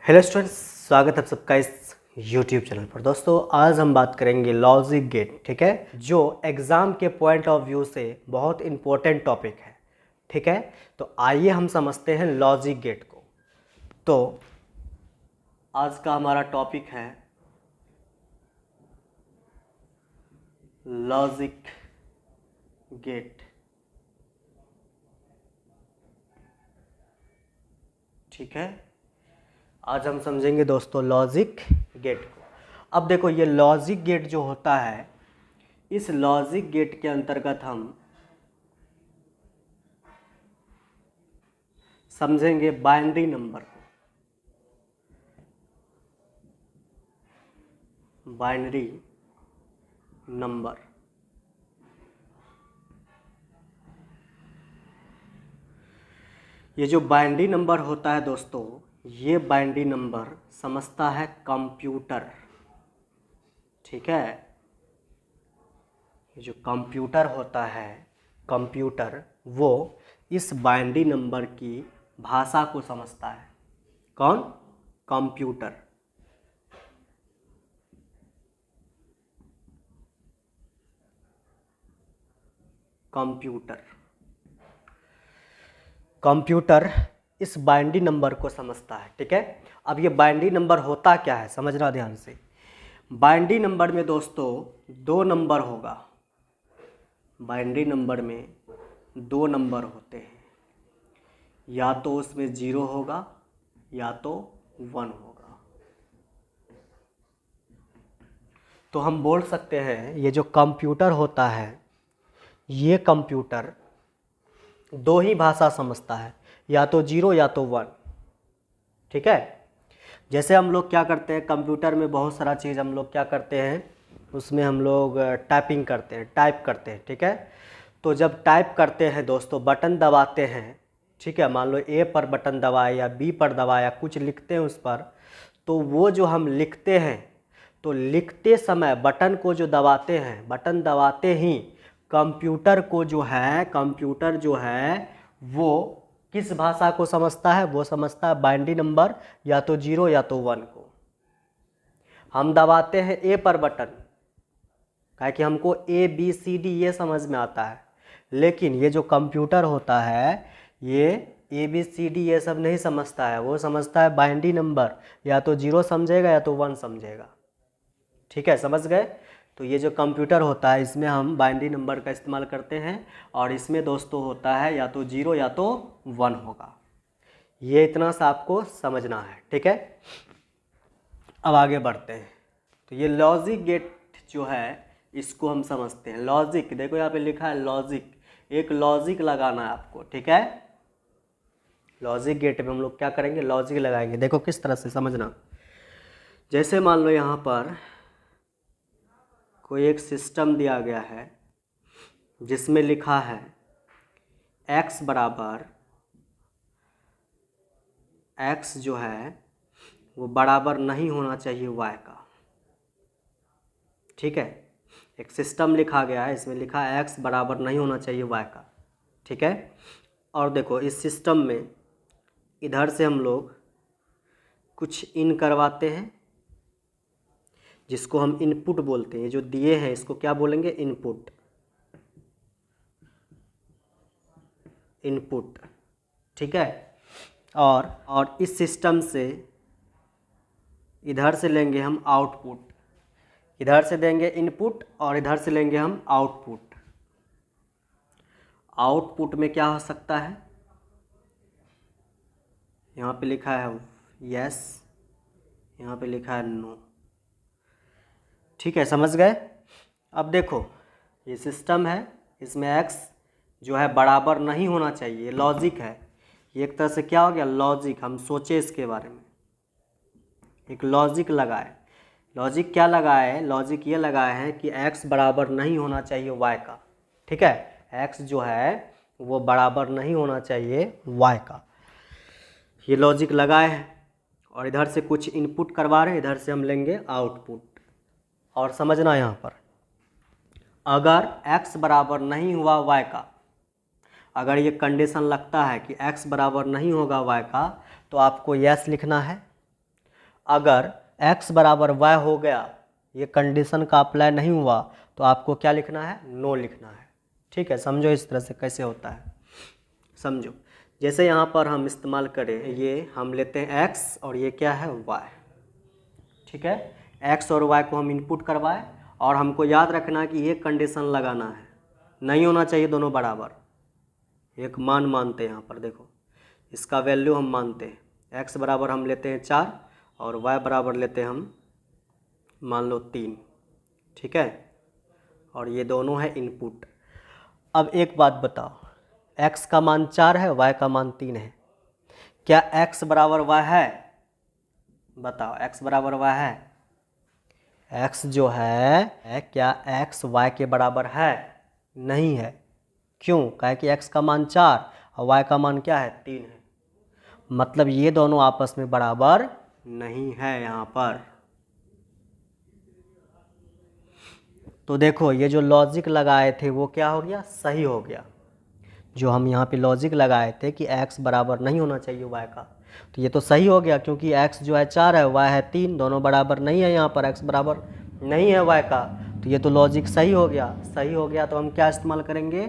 Hello students, स्वागत है आप सबका इस यूट्यूब चैनल पर। दोस्तों आज हम बात करेंगे लॉजिक गेट, ठीक है, जो एग्ज़ाम के पॉइंट ऑफ व्यू से बहुत इम्पोर्टेंट टॉपिक है, ठीक है। तो आइए हम समझते हैं लॉजिक गेट को। तो आज का हमारा टॉपिक है लॉजिक गेट, ठीक है। आज हम समझेंगे दोस्तों लॉजिक गेट को। अब देखो, ये लॉजिक गेट जो होता है, इस लॉजिक गेट के अंतर्गत हम समझेंगे बाइनरी नंबर को। बाइनरी नंबर, ये जो बाइनरी नंबर होता है दोस्तों, ये बाइनरी नंबर समझता है कंप्यूटर, ठीक है। ये जो कंप्यूटर होता है, कंप्यूटर वो इस बाइनरी नंबर की भाषा को समझता है। कौन? कंप्यूटर। कंप्यूटर इस बाइनरी नंबर को समझता है, ठीक है। अब ये बाइनरी नंबर होता क्या है, समझना ध्यान से। बाइनरी नंबर में दोस्तों दो नंबर होगा। बाइनरी नंबर में दो नंबर होते हैं, या तो उसमें 0 होगा या तो 1 होगा। तो हम बोल सकते हैं ये जो कंप्यूटर होता है, ये कंप्यूटर दो ही भाषा समझता है, या तो 0 या तो 1, ठीक है। जैसे हम लोग क्या करते हैं, कंप्यूटर में बहुत सारा चीज़ हम लोग क्या करते हैं, उसमें हम लोग टाइपिंग करते हैं, टाइप करते हैं, ठीक है। तो जब टाइप करते हैं दोस्तों, बटन दबाते हैं, ठीक है। मान लो ए पर बटन दबाए या बी पर दबाया, कुछ लिखते हैं उस पर, तो वो जो हम लिखते हैं, तो लिखते समय बटन को जो दबाते हैं, बटन दबाते ही कंप्यूटर जो है वो किस भाषा को समझता है? वो समझता है बाइनरी नंबर या तो 0 या तो 1 को। हम दबाते हैं ए पर बटन, काहे कि हमको ए बी सी डी ये समझ में आता है, लेकिन ये जो कंप्यूटर होता है, ये ए बी सी डी ये सब नहीं समझता है। वो समझता है बाइनरी नंबर, या तो 0 समझेगा या तो 1 समझेगा, ठीक है। समझ गए? तो ये जो कंप्यूटर होता है, इसमें हम बाइनरी नंबर का इस्तेमाल करते हैं, और इसमें दोस्तों होता है या तो 0 या तो 1 होगा। ये इतना सा आपको समझना है, ठीक है। अब आगे बढ़ते हैं। तो ये लॉजिक गेट जो है, इसको हम समझते हैं। लॉजिक, देखो यहाँ पे लिखा है लॉजिक, एक लॉजिक लगाना है आपको, ठीक है। लॉजिक गेट में हम लोग क्या करेंगे, लॉजिक लगाएंगे। देखो किस तरह से समझना। जैसे मान लो यहाँ पर कोई एक सिस्टम दिया गया है, जिसमें लिखा है x बराबर, x जो है वो बराबर नहीं होना चाहिए y का, ठीक है। एक सिस्टम लिखा गया है, इसमें लिखा है x बराबर नहीं होना चाहिए y का, ठीक है। और देखो इस सिस्टम में इधर से हम लोग कुछ इन करवाते हैं, जिसको हम इनपुट बोलते हैं। जो दिए हैं इसको क्या बोलेंगे? इनपुट, इनपुट, ठीक है। और इस सिस्टम से इधर से लेंगे हम आउटपुट, इधर से देंगे इनपुट और इधर से लेंगे हम आउटपुट। आउटपुट में क्या हो सकता है, यहाँ पे लिखा है यस, यहाँ पे लिखा है नो, ठीक है। समझ गए? अब देखो ये सिस्टम है, इसमें x जो है बराबर नहीं होना चाहिए, लॉजिक है। ये एक तरह से क्या हो गया, लॉजिक। हम सोचे इसके बारे में, एक लॉजिक लगाए। लॉजिक क्या लगाए? लॉजिक ये लगाए हैं कि x बराबर नहीं होना चाहिए y का, ठीक है। x जो है वो बराबर नहीं होना चाहिए y का, ये लॉजिक लगाए हैं। और इधर से कुछ इनपुट करवा रहे हैं, इधर से हम लेंगे आउटपुट। और समझना यहाँ पर, अगर x बराबर नहीं हुआ y का, अगर ये कंडीशन लगता है कि x बराबर नहीं होगा y का, तो आपको यस लिखना है। अगर x बराबर y हो गया, ये कंडीशन का अप्लाई नहीं हुआ, तो आपको क्या लिखना है, नो लिखना है। ठीक है, समझो इस तरह से कैसे होता है, समझो। जैसे यहाँ पर हम इस्तेमाल करें, ये हम लेते हैं x और ये क्या है, y। ठीक है, x और y को हम इनपुट करवाए और हमको याद रखना कि ये कंडीशन लगाना है, नहीं होना चाहिए दोनों बराबर। एक मान मानते हैं यहाँ पर, देखो इसका वैल्यू हम मानते हैं, x बराबर हम लेते हैं 4 और y बराबर लेते हैं हम मान लो 3। ठीक है, और ये दोनों है इनपुट। अब एक बात बताओ, x का मान 4 है, y का मान 3 है, क्या x बराबर y है? बताओ, x बराबर y है? x जो है क्या x y के बराबर है? नहीं है। क्यों? कहे कि x का मान 4 और y का मान क्या है, 3 है। मतलब ये दोनों आपस में बराबर नहीं है यहाँ पर। तो देखो ये जो लॉजिक लगाए थे वो क्या हो गया, सही हो गया। जो हम यहाँ पे लॉजिक लगाए थे कि x बराबर नहीं होना चाहिए y का, तो ये तो सही हो गया, क्योंकि x जो है 4 है, y है 3, दोनों बराबर नहीं है। यहाँ पर x बराबर नहीं है y का, तो ये तो लॉजिक सही हो गया। सही हो गया तो हम क्या इस्तेमाल करेंगे,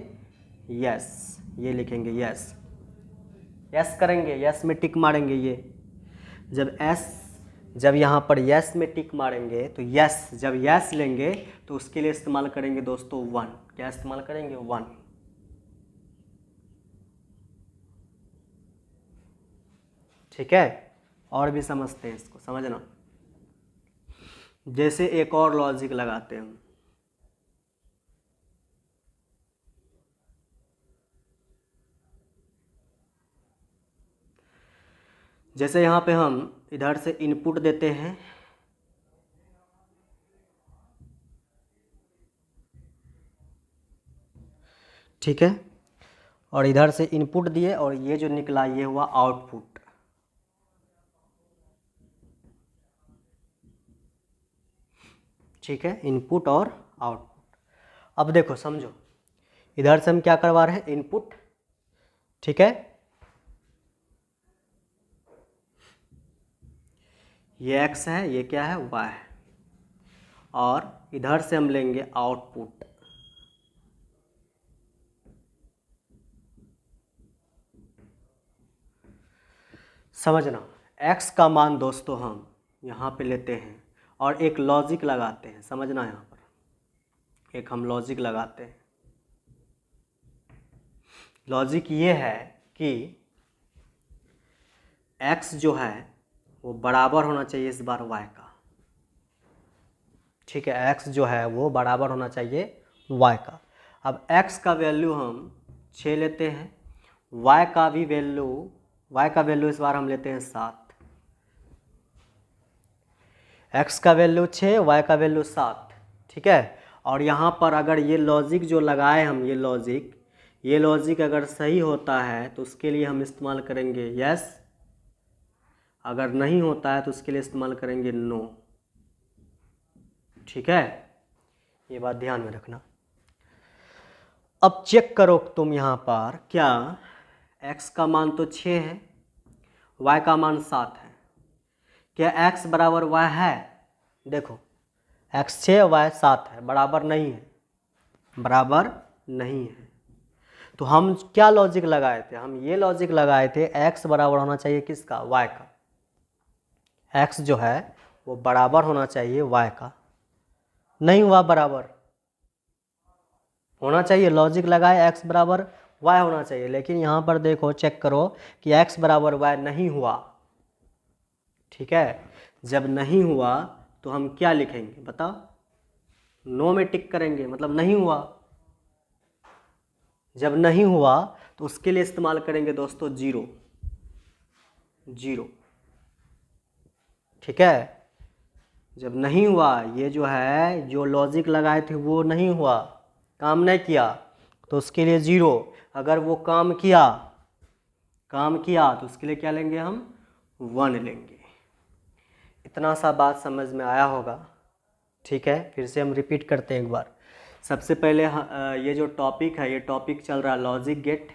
यस, ये लिखेंगे यस। यस करेंगे, यस में टिक मारेंगे। ये जब यहाँ पर यस में टिक मारेंगे तो यस, जब यस लेंगे तो उसके लिए इस्तेमाल करेंगे दोस्तों 1। क्या इस्तेमाल करेंगे, 1। ठीक है, और भी समझते हैं इसको, समझना। जैसे एक और लॉजिक लगाते हैं हम, जैसे यहाँ पे हम इधर से इनपुट देते हैं, ठीक है, और इधर से इनपुट दिए और ये जो निकला ये हुआ आउटपुट। ठीक है, इनपुट और आउटपुट। अब देखो समझो, इधर से हम क्या करवा रहे हैं, इनपुट। ठीक है, ये x है, ये क्या है, y है, और इधर से हम लेंगे आउटपुट। समझना, x का मान दोस्तों हम यहाँ पे लेते हैं और एक लॉजिक लगाते हैं। समझना, यहाँ पर एक हम लॉजिक लगाते हैं। लॉजिक ये है कि x जो है वो बराबर होना चाहिए इस बार y का। ठीक है, x जो है वो बराबर होना चाहिए y का। अब x का वैल्यू हम 6 लेते हैं, y का वैल्यू इस बार हम लेते हैं 7। x का वैल्यू 6, y का वैल्यू 7। ठीक है, और यहाँ पर अगर ये लॉजिक जो लगाए हम, ये लॉजिक अगर सही होता है तो उसके लिए हम इस्तेमाल करेंगे यस, अगर नहीं होता है तो उसके लिए इस्तेमाल करेंगे नो। ठीक है, ये बात ध्यान में रखना। अब चेक करो तुम यहाँ पर, क्या x का मान तो 6 है, y का मान 7 है, क्या x बराबर y है? देखो x 6 y 7 है, बराबर नहीं है, बराबर नहीं है। तो हम क्या लॉजिक लगाए थे, हम ये लॉजिक लगाए थे x बराबर होना चाहिए किसका, y का। x जो है वो बराबर होना चाहिए y का, नहीं हुआ बराबर। होना चाहिए, लॉजिक लगाए x बराबर y होना चाहिए, लेकिन यहाँ पर देखो चेक करो कि x बराबर y नहीं हुआ। ठीक है, जब नहीं हुआ तो हम क्या लिखेंगे बताओ, नो में टिक करेंगे, मतलब नहीं हुआ। जब नहीं हुआ तो उसके लिए इस्तेमाल करेंगे दोस्तों 0। ठीक है, जब नहीं हुआ, ये जो है जो लॉजिक लगाए थे वो नहीं हुआ, काम नहीं किया, तो उसके लिए 0। अगर वो काम किया तो उसके लिए क्या लेंगे हम, 1 लेंगे। इतना सा बात समझ में आया होगा। ठीक है, फिर से हम रिपीट करते हैं एक बार। सबसे पहले ये जो टॉपिक है, ये टॉपिक चल रहा है लॉजिक गेट।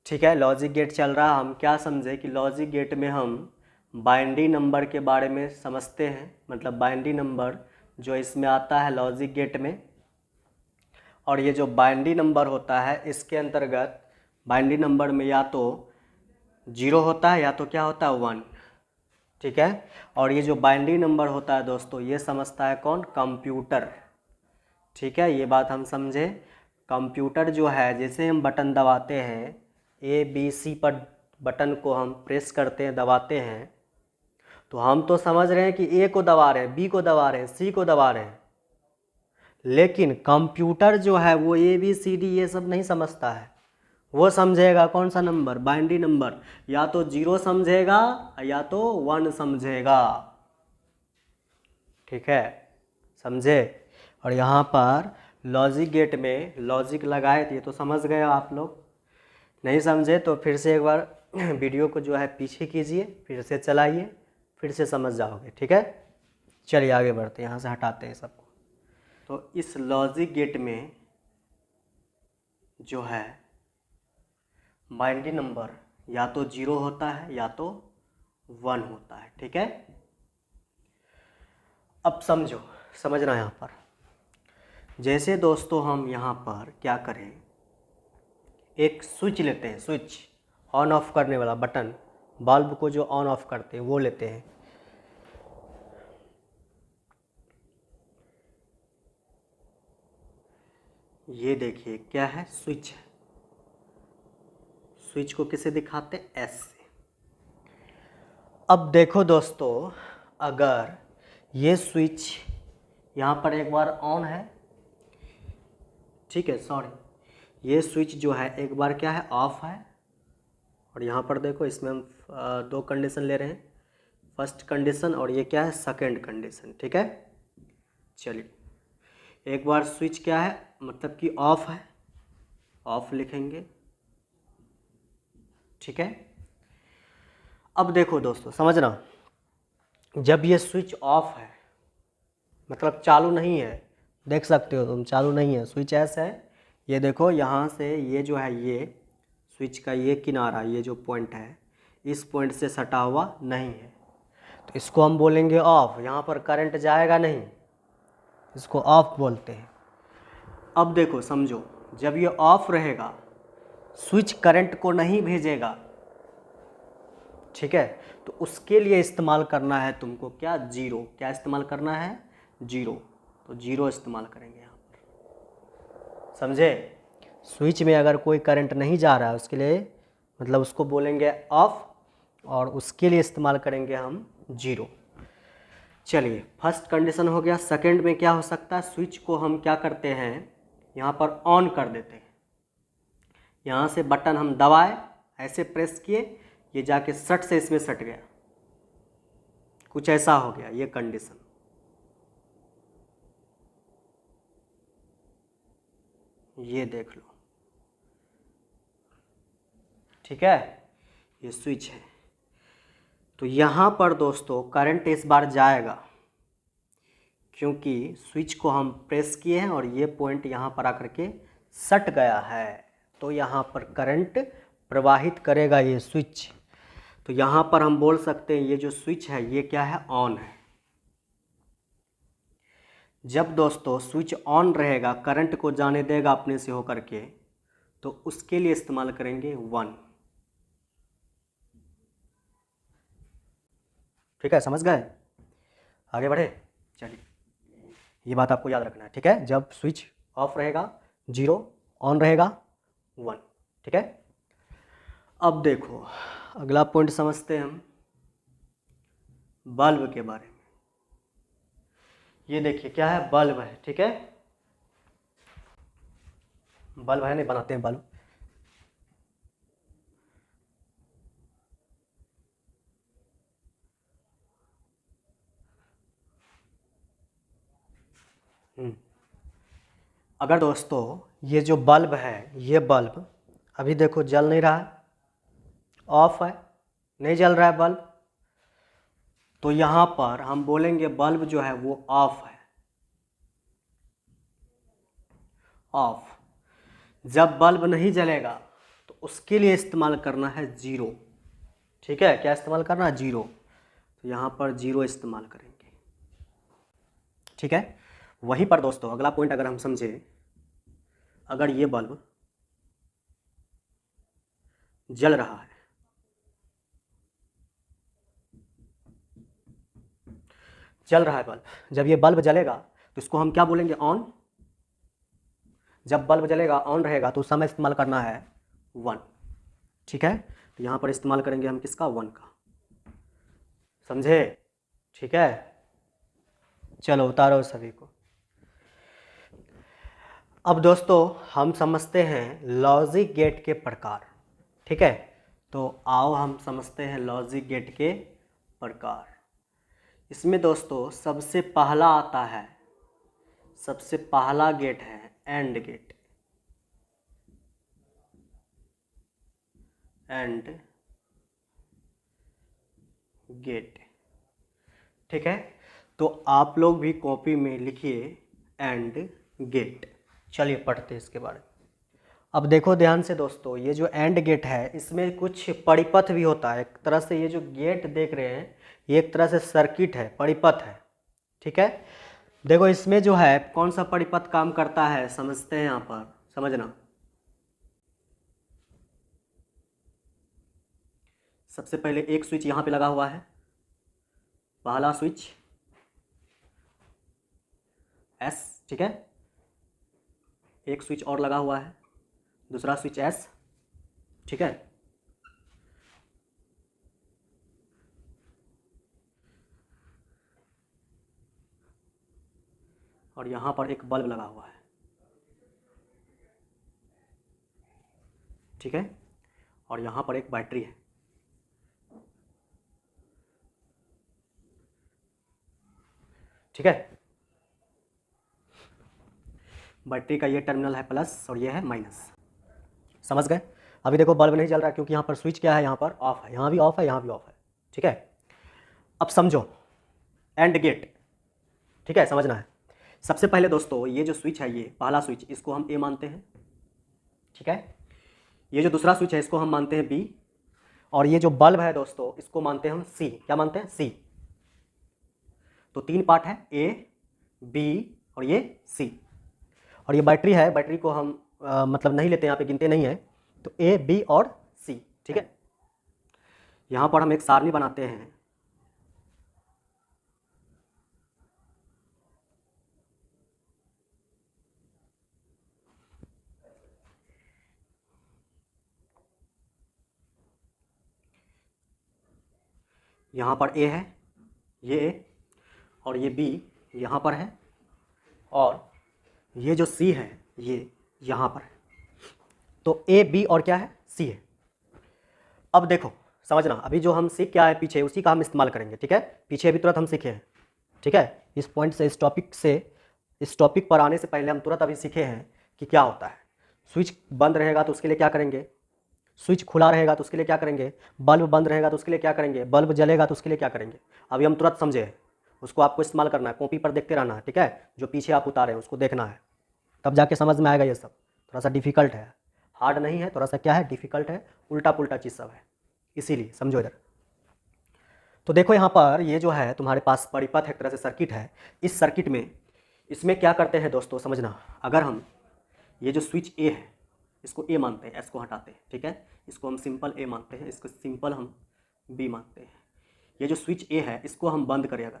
ठीक है, लॉजिक गेट चल रहा है। हम क्या समझे कि लॉजिक गेट में हम बाइनरी नंबर के बारे में समझते हैं, मतलब बाइनरी नंबर जो इसमें आता है लॉजिक गेट में। और ये जो बाइनरी नंबर होता है इसके अंतर्गत बाइनरी नंबर में या तो 0 होता है या तो क्या होता है 1, ठीक है। और ये जो बाइनरी नंबर होता है दोस्तों ये समझता है कौन? कंप्यूटर, ठीक है। ये बात हम समझे। कंप्यूटर जो है, जैसे हम बटन दबाते हैं ABC पर बटन को हम प्रेस करते हैं, दबाते हैं, तो हम तो समझ रहे हैं कि A को दबा रहे हैं, B को दबा रहे हैं, C को दबा रहे हैं, लेकिन कंप्यूटर जो है वो ABCD ये सब नहीं समझता है। वो समझेगा कौन सा नंबर? बाइनरी नंबर, या तो 0 समझेगा या तो 1 समझेगा, ठीक है, समझे। और यहाँ पर लॉजिक गेट में लॉजिक लगाए थे तो समझ गए आप लोग। नहीं समझे तो फिर से एक बार वीडियो को जो है पीछे कीजिए, फिर से चलाइए, फिर से समझ जाओगे, ठीक है। चलिए आगे बढ़ते हैं, यहाँ से हटाते हैं सबको। तो इस लॉजिक गेट में जो है बाइनरी नंबर या तो 0 होता है या तो 1 होता है, ठीक है। अब समझो, समझना यहाँ पर, जैसे दोस्तों हम यहाँ पर क्या करें, एक स्विच लेते हैं, स्विच ऑन ऑफ करने वाला बटन, बल्ब को जो ऑन ऑफ करते हैं वो लेते हैं। ये देखिए क्या है? स्विच है। स्विच को किसे दिखाते हैं? एस से। अब देखो दोस्तों, अगर ये स्विच यहाँ पर एक बार ऑन है, ठीक है, सॉरी, ये स्विच जो है एक बार क्या है? ऑफ है। और यहाँ पर देखो इसमें हम 2 कंडीशन ले रहे हैं, फर्स्ट कंडीशन और ये क्या है? सेकंड कंडीशन, ठीक है। चलिए, एक बार स्विच क्या है, मतलब कि ऑफ है, ऑफ लिखेंगे, ठीक है। अब देखो दोस्तों, समझना, जब ये स्विच ऑफ है मतलब चालू नहीं है, देख सकते हो तुम, चालू नहीं है, स्विच ऐसा है, ये देखो यहाँ से ये जो है, ये स्विच का ये किनारा, ये जो पॉइंट है, इस पॉइंट से सटा हुआ नहीं है, तो इसको हम बोलेंगे ऑफ। यहाँ पर करंट जाएगा नहीं, इसको ऑफ बोलते हैं। अब देखो समझो, जब ये ऑफ रहेगा स्विच करंट को नहीं भेजेगा, ठीक है, तो उसके लिए इस्तेमाल करना है तुमको क्या? 0। क्या इस्तेमाल करना है? 0। तो 0 इस्तेमाल करेंगे यहाँ पर, समझे। स्विच में अगर कोई करंट नहीं जा रहा है उसके लिए मतलब उसको बोलेंगे ऑफ, और उसके लिए इस्तेमाल करेंगे हम 0। चलिए, फर्स्ट कंडीशन हो गया। सेकंड में क्या हो सकता है? स्विच को हम क्या करते हैं, यहाँ पर ऑन कर देते हैं। यहाँ से बटन हम दबाए, ऐसे प्रेस किए, ये जाके सट से इसमें सट गया, कुछ ऐसा हो गया, ये कंडीशन। ये देख लो, ठीक है, ये स्विच है। तो यहाँ पर दोस्तों करंट इस बार जाएगा, क्योंकि स्विच को हम प्रेस किए हैं और ये पॉइंट यहाँ पर आकर के सट गया है, तो यहाँ पर करंट प्रवाहित करेगा ये स्विच। तो यहाँ पर हम बोल सकते हैं ये जो स्विच है ये क्या है? ऑन है। जब दोस्तों स्विच ऑन रहेगा, करंट को जाने देगा अपने से होकर के, तो उसके लिए इस्तेमाल करेंगे 1, ठीक है, समझ गए? आगे बढ़े, चलिए, ये बात आपको याद रखना है, ठीक है। जब स्विच ऑफ रहेगा 0, ऑन रहेगा 1, ठीक है। अब देखो अगला पॉइंट समझते हैं हम बल्ब के बारे में। ये देखिए क्या है? बल्ब है, ठीक है, बल्ब है, नहीं बनाते हैं बल्ब। अगर दोस्तों ये जो बल्ब है, ये बल्ब अभी देखो जल नहीं रहा है, ऑफ है, नहीं जल रहा है बल्ब, तो यहाँ पर हम बोलेंगे बल्ब जो है वो ऑफ है, ऑफ। जब बल्ब नहीं जलेगा तो उसके लिए इस्तेमाल करना है 0, ठीक है। क्या इस्तेमाल करना है? 0। तो यहाँ पर 0 इस्तेमाल करेंगे। ठीक है, वहीं पर दोस्तों अगला पॉइंट अगर हम समझे, अगर ये बल्ब जल रहा है, जल रहा है बल्ब, जब ये बल्ब जलेगा तो इसको हम क्या बोलेंगे, ऑन। जब बल्ब जलेगा ऑन रहेगा तो उस समय इस्तेमाल करना है 1। ठीक है, तो यहाँ पर इस्तेमाल करेंगे हम किसका, 1 का। समझे? ठीक है, चलो उतारो सभी को। अब दोस्तों हम समझते हैं लॉजिक गेट के प्रकार। ठीक है, तो आओ हम समझते हैं लॉजिक गेट के प्रकार। इसमें दोस्तों सबसे पहला आता है, सबसे पहला गेट है एंड गेट। And gate. ठीक है, तो आप लोग भी कॉपी में लिखिए एंड गेट। चलिए पढ़ते हैं इसके बारे में। अब देखो ध्यान से दोस्तों, ये जो एंड गेट है इसमें कुछ परिपथ भी होता है। एक तरह से ये जो गेट देख रहे हैं ये एक तरह से सर्किट है, परिपथ है। ठीक है, देखो इसमें जो है कौन सा परिपथ काम करता है समझते हैं, यहाँ पर समझना। सबसे पहले एक स्विच यहाँ पे लगा हुआ है, पहला स्विच एस। ठीक है, एक स्विच और लगा हुआ है, दूसरा स्विच एस। ठीक है, और यहाँ पर एक बल्ब लगा हुआ है। ठीक है, और यहाँ पर एक बैटरी है। ठीक है, बैटरी का ये टर्मिनल है प्लस और ये है माइनस। समझ गए? अभी देखो बल्ब नहीं जल रहा क्योंकि यहाँ पर स्विच क्या है, यहाँ पर ऑफ है, यहाँ भी ऑफ है, यहाँ भी ऑफ है। ठीक है, अब समझो एंड गेट। ठीक है, समझना है। सबसे पहले दोस्तों ये जो स्विच है, ये पहला स्विच, इसको हम ए मानते हैं। ठीक है, ये जो दूसरा स्विच है इसको हम मानते हैं बी, और ये जो बल्ब है दोस्तों इसको मानते हैं हम सी। क्या मानते हैं? सी। तो 3 पार्ट है, ए, बी और ये सी। और ये बैटरी है, बैटरी को हम मतलब नहीं लेते, यहाँ पे गिनते नहीं है। तो ए, बी और सी। ठीक है, यहाँ पर हम एक सारणी बनाते हैं। यहाँ पर ए है, ये ए, और ये बी यहाँ पर है, और ये जो सी है ये यहाँ पर है। तो ए, बी और क्या है, सी है। अब देखो समझना, अभी जो हम सीख क्या है पीछे, उसी का हम इस्तेमाल करेंगे। ठीक है, पीछे अभी तुरंत हम सीखे हैं। ठीक है, इस पॉइंट से, इस टॉपिक पर आने से पहले हम तुरंत अभी सीखे हैं कि क्या होता है। स्विच बंद रहेगा तो उसके लिए क्या करेंगे, स्विच खुला रहेगा तो उसके लिए क्या करेंगे, बल्ब बंद रहेगा तो उसके लिए क्या करेंगे, बल्ब जलेगा तो उसके लिए क्या करेंगे। अभी हम तुरंत समझे हैं, उसको आपको इस्तेमाल करना है, कॉपी पर देखते रहना है। ठीक है, जो पीछे आप उतारे हैं उसको देखना है, तब जाके समझ में आएगा। ये सब थोड़ा सा डिफिकल्ट है, हार्ड नहीं है, थोड़ा सा क्या है, डिफिकल्ट है, उल्टा पुल्टा चीज़ सब है, इसीलिए समझो इधर। तो देखो यहाँ पर ये जो है तुम्हारे पास परिपथ है, एक तरह से सर्किट है। इस सर्किट में इसमें क्या करते हैं दोस्तों समझना, अगर हम ये जो स्विच ए है इसको ए मानते हैं, एस को हटाते हैं। ठीक है, इसको हम सिंपल ए मानते हैं, इसको सिंपल हम बी मानते हैं। ये जो स्विच ए है इसको हम बंद करें, अगर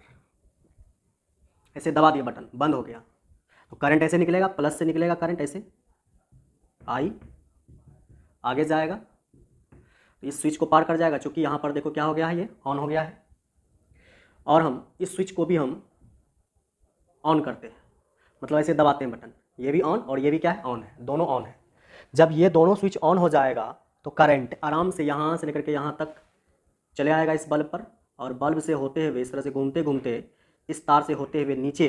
ऐसे दबा दिया बटन, बंद हो गया, तो करंट ऐसे निकलेगा, प्लस से निकलेगा करंट, ऐसे आई आगे जाएगा, तो इस स्विच को पार कर जाएगा। चूँकि यहाँ पर देखो क्या हो गया है, ये ऑन हो गया है, और हम इस स्विच को भी हम ऑन करते हैं, मतलब ऐसे दबाते हैं बटन, ये भी ऑन और ये भी क्या है, ऑन है, दोनों ऑन है। जब ये दोनों स्विच ऑन हो जाएगा तो करंट आराम से यहाँ से लेकर के यहाँ तक चले आएगा इस बल्ब पर, और बल्ब से होते हुए इस तरह से घूमते घूमते इस तार से होते हुए नीचे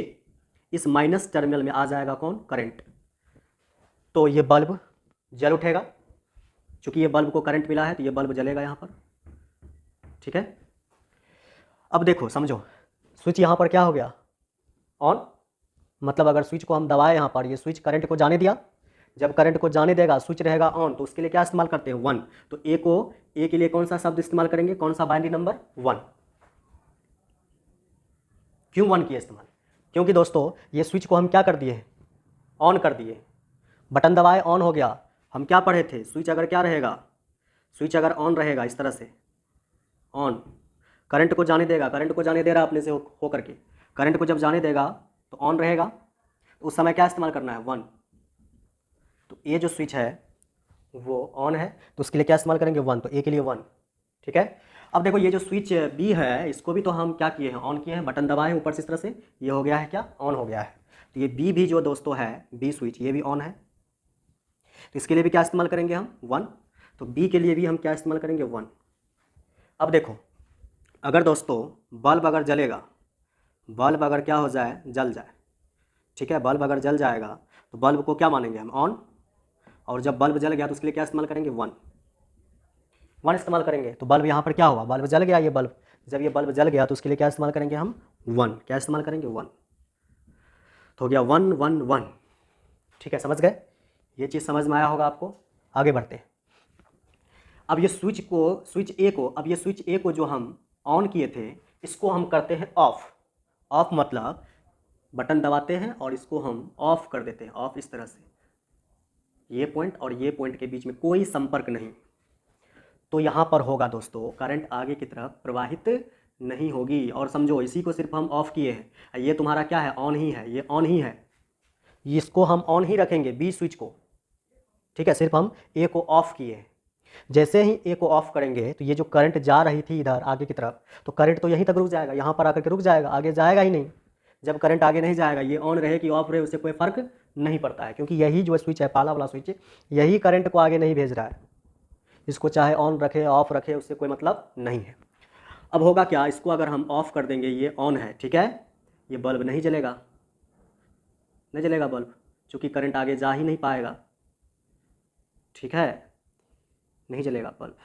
इस माइनस टर्मिनल में आ जाएगा कौन, करंट। तो ये बल्ब जल उठेगा, चूँकि ये बल्ब को करंट मिला है तो ये बल्ब जलेगा यहाँ पर। ठीक है, अब देखो समझो, स्विच यहाँ पर क्या हो गया, ऑन, मतलब अगर स्विच को हम दबाए यहाँ पर, ये स्विच करंट को जाने दिया, जब करंट को जाने देगा स्विच रहेगा ऑन, तो उसके लिए क्या इस्तेमाल करते हैं, 1। तो ए के लिए कौन सा शब्द इस्तेमाल करेंगे, कौन सा बाइनरी नंबर, 1। क्यों 1 किए इस्तेमाल? क्योंकि दोस्तों ये स्विच को हम क्या कर दिए हैं, ऑन कर दिए, बटन दबाए ऑन हो गया। हम क्या पढ़े थे, स्विच अगर क्या रहेगा, स्विच अगर ऑन रहेगा इस तरह से, ऑन, करंट को जाने देगा, करंट को जाने दे रहा अपने से हो करके, करंट को जब जाने देगा तो ऑन रहेगा, तो उस समय क्या इस्तेमाल करना है, 1। तो ये जो स्विच है वो ऑन है, तो उसके लिए क्या इस्तेमाल करेंगे, 1। तो ए के लिए 1, ठीक है। अब देखो ये जो स्विच बी है इसको भी तो हम क्या किए हैं, ऑन किए हैं, बटन दबाए हैं ऊपर से इस तरह से, ये हो गया है क्या, ऑन हो गया है। तो ये बी भी जो दोस्तों है, बी स्विच ये भी ऑन है, तो इसके लिए भी क्या इस्तेमाल करेंगे हम, 1। तो बी के लिए भी हम क्या इस्तेमाल करेंगे, 1। अब देखो अगर दोस्तों बल्ब अगर जलेगा, बल्ब अगर क्या हो जाए, जल जाए, ठीक है, बल्ब अगर जल जाएगा तो बल्ब को क्या मानेंगे हम, ऑन। और जब बल्ब जल गया तो उसके लिए क्या इस्तेमाल करेंगे, 1 इस्तेमाल करेंगे। तो बल्ब यहाँ पर क्या हुआ, बल्ब जल गया, ये बल्ब, जब ये बल्ब जल गया तो उसके लिए क्या इस्तेमाल करेंगे हम, 1। क्या इस्तेमाल करेंगे, 1। तो हो गया 1 1 1, ठीक है, समझ गए, ये चीज़ समझ में आया होगा आपको। आगे बढ़ते हैं। अब ये स्विच ए को, अब ये स्विच ए को जो हम ऑन किए थे इसको हम करते हैं ऑफ। ऑफ मतलब बटन दबाते हैं और इसको हम ऑफ कर देते हैं, ऑफ इस तरह से, ये पॉइंट और ये पॉइंट के बीच में कोई संपर्क नहीं। तो यहाँ पर होगा दोस्तों करंट आगे की तरफ प्रवाहित नहीं होगी। और समझो इसी को सिर्फ हम ऑफ किए हैं, ये तुम्हारा क्या है, ऑन ही है, ये ऑन ही है, इसको हम ऑन ही रखेंगे बी स्विच को, ठीक है, सिर्फ हम ए को ऑफ किए हैं। जैसे ही ए को ऑफ करेंगे तो ये जो करंट जा रही थी इधर आगे की तरफ, तो करंट तो यहीं तक रुक जाएगा, यहाँ पर आकर के रुक जाएगा, आगे जाएगा ही नहीं। जब करंट आगे नहीं जाएगा, ये ऑन रहे कि ऑफ रहे उससे कोई फर्क नहीं पड़ता है, क्योंकि यही जो स्विच है, पाला वाला स्विच, यही करंट को आगे नहीं भेज रहा है। इसको चाहे ऑन रखे ऑफ रखे उससे कोई मतलब नहीं है। अब होगा क्या, इसको अगर हम ऑफ कर देंगे, ये ऑन है, ठीक है, ये बल्ब नहीं जलेगा, नहीं जलेगा बल्ब, क्योंकि करंट आगे जा ही नहीं पाएगा, ठीक है, नहीं जलेगा बल्ब।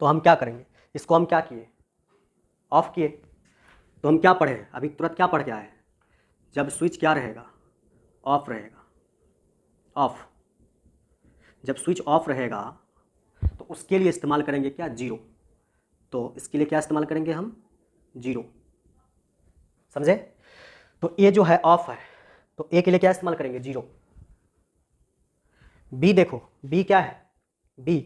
तो हम क्या करेंगे, इसको हम क्या किए, ऑफ किए। तो हम क्या पढ़े अभी तुरंत, क्या पढ़ के आए, जब स्विच क्या रहेगा, ऑफ रहेगा, ऑफ, जब स्विच ऑफ रहेगा तो उसके लिए इस्तेमाल करेंगे क्या, 0। तो इसके लिए क्या इस्तेमाल करेंगे हम, 0, समझे। तो ए जो है ऑफ है, तो ए के लिए क्या इस्तेमाल करेंगे, 0। बी देखो, बी क्या है, बी,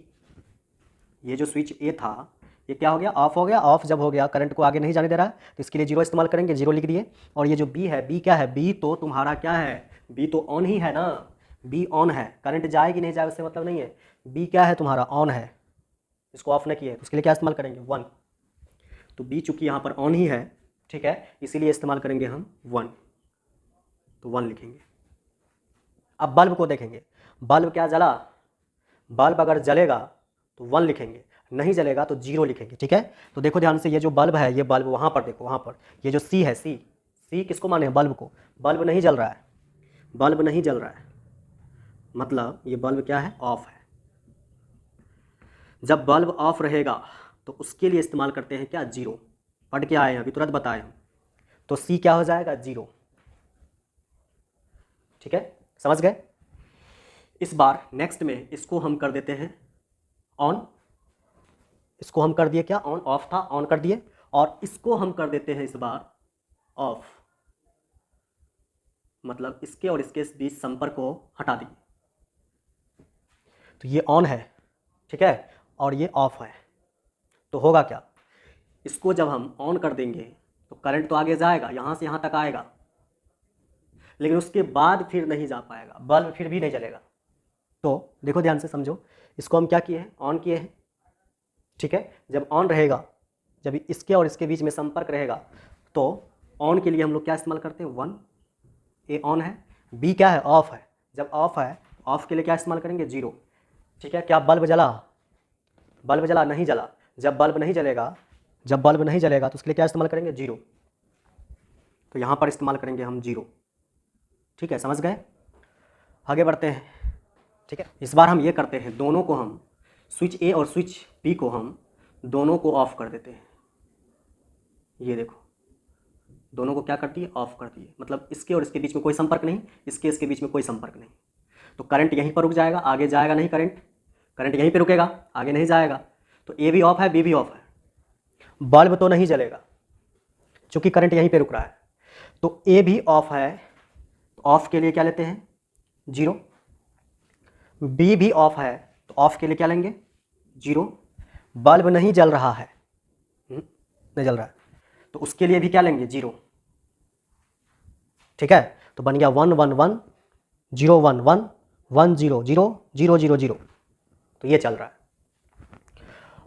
ये जो स्विच ए था ये क्या हो गया, ऑफ हो गया। ऑफ जब हो गया, करंट को आगे नहीं जाने दे रहा है, तो इसके लिए 0 इस्तेमाल करेंगे, 0 लिख दिए। और ये जो बी है, बी क्या है, बी तो तुम्हारा क्या है, बी तो ऑन ही है ना, बी ऑन है, करंट जाएगी नहीं जाए उससे मतलब नहीं है, बी क्या है तुम्हारा, ऑन है, इसको ऑफ नहीं किया, तो उसके लिए क्या इस्तेमाल करेंगे, 1। तो बी चूंकि यहाँ पर ऑन ही है, ठीक है, इसीलिए इस्तेमाल करेंगे हम 1, तो 1 लिखेंगे। अब बल्ब को देखेंगे, बल्ब क्या जला, बल्ब अगर जलेगा तो 1 लिखेंगे, नहीं जलेगा तो 0 लिखेंगे, ठीक है। तो देखो ध्यान से, ये जो बल्ब है, ये बल्ब वहाँ पर देखो, वहाँ पर ये जो सी है, सी किसको माने, बल्ब को, बल्ब नहीं जल रहा है, बल्ब नहीं जल रहा है, मतलब ये बल्ब क्या है, ऑफ है। जब बल्ब ऑफ रहेगा तो उसके लिए इस्तेमाल करते हैं क्या, 0। पढ़ के आए हैं अभी तुरंत बताए हम, तो सी क्या हो जाएगा, 0, ठीक है, समझ गए। इस बार नेक्स्ट में इसको हम कर देते हैं ऑन, इसको हम कर दिए क्या, ऑन, ऑफ था ऑन कर दिए, और इसको हम कर देते हैं इस बार ऑफ, मतलब इसके और इसके बीच संपर्क को हटा दिए। तो ये ऑन है, ठीक है, और ये ऑफ है। तो होगा क्या, इसको जब हम ऑन कर देंगे तो करंट तो आगे जाएगा, यहाँ से यहाँ तक आएगा, लेकिन उसके बाद फिर नहीं जा पाएगा, बल्ब फिर भी नहीं जलेगा। तो देखो ध्यान से समझो, इसको हम क्या किए हैं, ऑन किए हैं, ठीक है। जब ऑन रहेगा, जब इसके और इसके बीच में संपर्क रहेगा, तो ऑन के लिए हम लोग क्या इस्तेमाल करते हैं, 1। ए ऑन है, बी क्या है, ऑफ है। जब ऑफ है, ऑफ के लिए क्या इस्तेमाल करेंगे, 0, ठीक है। क्या बल्ब जला, बल्ब जला, नहीं जला। जब बल्ब नहीं जलेगा, जब बल्ब नहीं जलेगा तो उसके लिए क्या इस्तेमाल करेंगे, 0। तो यहाँ पर इस्तेमाल करेंगे हम 0, ठीक है, समझ गए। आगे बढ़ते हैं, ठीक है। इस बार हम ये करते हैं, दोनों को हम, स्विच ए और स्विच बी को हम दोनों को ऑफ कर देते हैं। ये देखो, दोनों को क्या कर दिए, ऑफ कर दिए, मतलब इसके और इसके बीच में कोई संपर्क नहीं, इसके बीच में कोई संपर्क नहीं। तो करंट यहीं पर रुक जाएगा, आगे जाएगा नहीं, करंट यहीं पे रुकेगा, आगे नहीं जाएगा। तो ए भी ऑफ है, बी भी ऑफ है, बल्ब तो नहीं जलेगा, चूँकि करंट यहीं पे रुक रहा है। तो ए भी ऑफ है, तो ऑफ के लिए क्या लेते हैं 0। बी भी ऑफ है, तो ऑफ के लिए क्या लेंगे 0। बल्ब नहीं जल रहा है, नहीं जल रहा है, तो उसके लिए भी क्या लेंगे 0। ठीक है, तो बन गया 1 1 1 0 1 1 1 0 0 0 0 0। तो ये चल रहा है।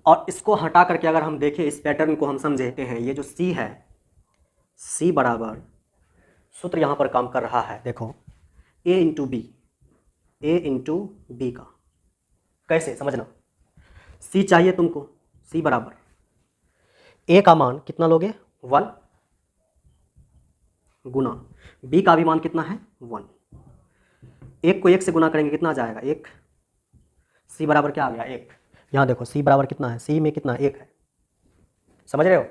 और इसको हटा करके अगर हम देखें, इस पैटर्न को हम समझते हैं, ये जो C है, C बराबर सूत्र यहाँ पर काम कर रहा है, देखो A into B, A into B का। कैसे समझना, C चाहिए तुमको, C बराबर A का मान कितना लोगे 1 गुना B का भी मान कितना है 1। 1 को 1 से गुना करेंगे कितना आ जाएगा 1। C बराबर क्या आ गया 1। यहाँ देखो C बराबर कितना है, C में कितना 1 है। समझ रहे हो,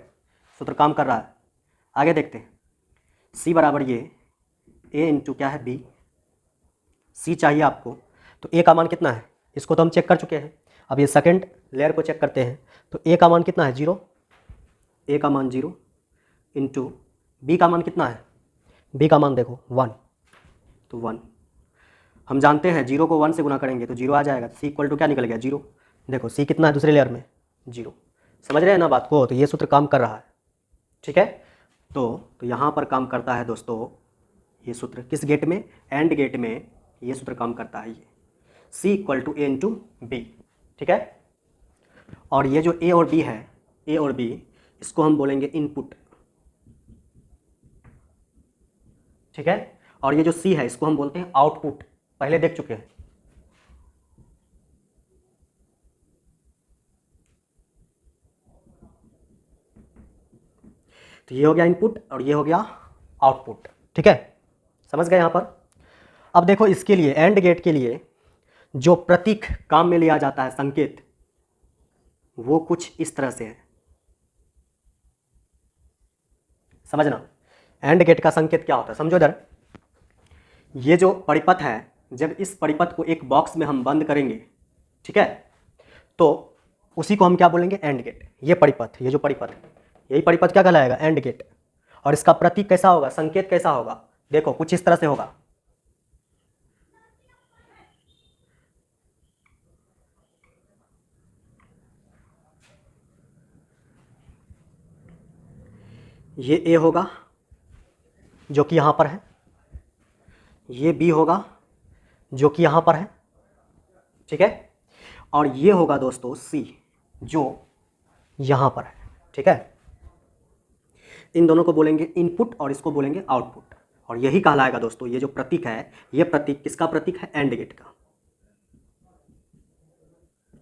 सूत्र काम कर रहा है। आगे देखते हैं, C बराबर ये A इंटू क्या है B। C चाहिए आपको, तो A का मान कितना है, इसको तो हम चेक कर चुके हैं। अब ये सेकंड लेयर को चेक करते हैं, तो A का मान कितना है 0, A का मान 0 इंटू B का मान कितना है, B का मान देखो 1, तो 1। हम जानते हैं 0 को 1 से गुना करेंगे तो 0 आ जाएगा। C इक्वल टू क्या निकल गया 0। देखो C कितना है दूसरे लेयर में 0। समझ रहे हैं ना बात को, तो ये सूत्र काम कर रहा है। ठीक है, तो यहाँ पर काम करता है दोस्तों ये सूत्र, किस गेट में, एंड गेट में ये सूत्र काम करता है, ये C equal to A into B. ठीक है, और ये जो A और B है, A और B, इसको हम बोलेंगे इनपुट। ठीक है, और ये जो C है इसको हम बोलते हैं आउटपुट, पहले देख चुके हैं। तो ये हो गया इनपुट और ये हो गया आउटपुट। ठीक है, समझ गए यहाँ पर। अब देखो इसके लिए, एंड गेट के लिए जो प्रतीक काम में लिया जाता है, संकेत, वो कुछ इस तरह से है। समझना, एंड गेट का संकेत क्या होता है, समझो इधर। ये जो परिपथ है, जब इस परिपथ को एक बॉक्स में हम बंद करेंगे, ठीक है, तो उसी को हम क्या बोलेंगे एंड गेट। ये परिपथ, ये जो परिपथ है, यही परिपथ क्या कहलाएगा एंड गेट। और इसका प्रतीक कैसा होगा, संकेत कैसा होगा, देखो कुछ इस तरह से होगा। ये A होगा जो कि यहां पर है, ये B होगा जो कि यहां पर है। ठीक है, और ये होगा दोस्तों C जो यहां पर है। ठीक है, इन दोनों को बोलेंगे इनपुट और इसको बोलेंगे आउटपुट। और यही कहलाएगा दोस्तों, ये जो प्रतीक है, ये प्रतीक किसका प्रतीक है, एंड गेट का।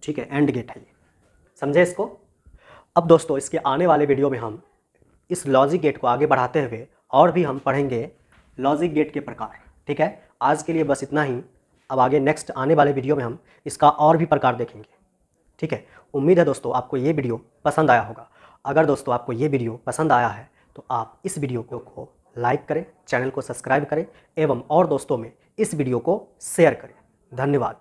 ठीक है, एंड गेट है ये, समझे इसको। अब दोस्तों इसके आने वाले वीडियो में हम इस लॉजिक गेट को आगे बढ़ाते हुए और भी हम पढ़ेंगे लॉजिक गेट के प्रकार। ठीक है, आज के लिए बस इतना ही। अब आगे नेक्स्ट आने वाले वीडियो में हम इसका और भी प्रकार देखेंगे। ठीक है, उम्मीद है दोस्तों आपको ये वीडियो पसंद आया होगा। अगर दोस्तों आपको ये वीडियो पसंद आया है तो आप इस वीडियो को लाइक करें, चैनल को सब्सक्राइब करें एवं और दोस्तों में इस वीडियो को शेयर करें। धन्यवाद।